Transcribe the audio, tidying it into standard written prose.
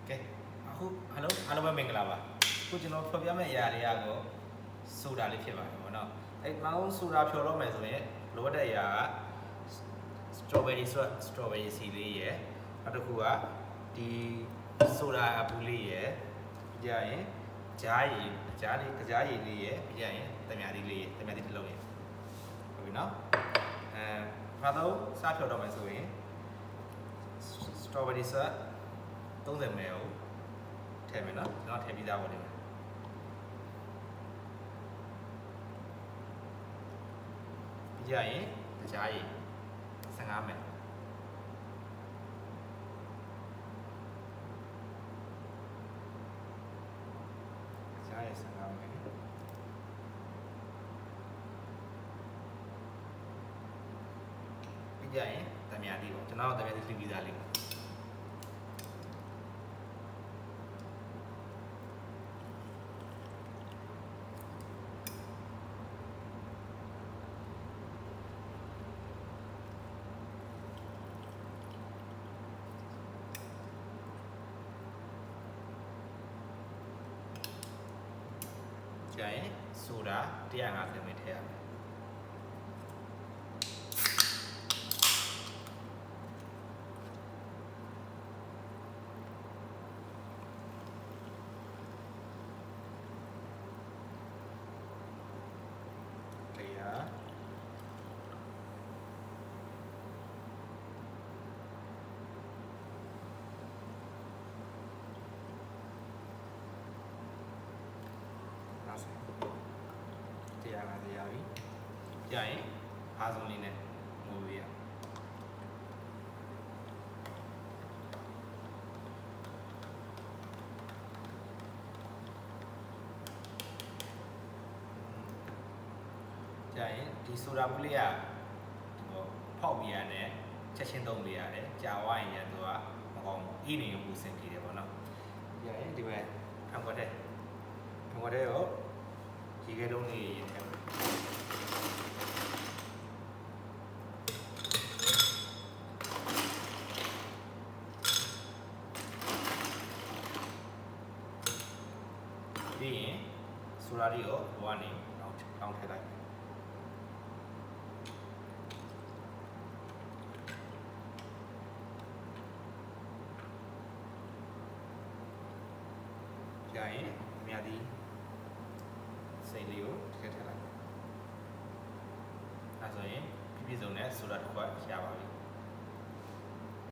ကဲအခုအားလုံးပဲမင်္ဂလာပါခုကျွန်တော်ဖော်ပြမယ့်အရာတွေကတော့ဆိုတာလေးဖြစ်ပါတယ်ပေါ့နော်အဲ့မအောင်ဆိုတာဖြော်တော့မယ်ဆိုရင်လိုအပ်တဲ့အရာက strawberry ဆို strawberry စီလေးရယ်နောက်တစ်ခုကဒီဆိုတာအပူလေးရယ်ပြီးကြရင်ကြားရည်လေးရယ်ပြီးကြရင်တမြားလေးတစ်လုံးရယ်ဟုတ်ပြီနော်ဘာလို့စားဖြော်တော့မယ်ဆိုရင် strawberry ဆို30 ml ထည့်မယ်နော်ကျွန်တော်ထည့်ပြီးသားပါလိမ့်မယ်ပြီးကြရင်ကြားရည်15 ml ကြားရည်15 ml ပြီးကြရင်တမြားလေးပေါ့ကျွန်တော်တမြားလေးပြီးသားလေးကြရင်ဆိုတာ150 ml ထည့်ရမယ်တရားရပြီကြာရင်အားဆုံးလေးနဲ့ငိုပေးရကြာရင်ဒီဆိုတာပူလေးကဖောက်ပြရတယ်ချက်ချင်းသုံးပေးရတယ်ကြာဝိုင်းရသူကမကောင်းအေးနေပူစင်ကြည့်တယ်ပေါ့နော်ကြာရင်ဒီမဲ့ဖန်ခွက်တဲ့ရောဒီကဲလုံးလေးရင်ထဲပြီးရင်ဆိုတာလေးကိုဘဝနေတောင်းထည့်လိုက်ကြာရင်အများကြီးစိတ်လေးကိုထည့်လိုက်အဲဆိုရင်ပြည့်စုံတဲ့ဆိုတာတစ်ခွက်ရပါပြီ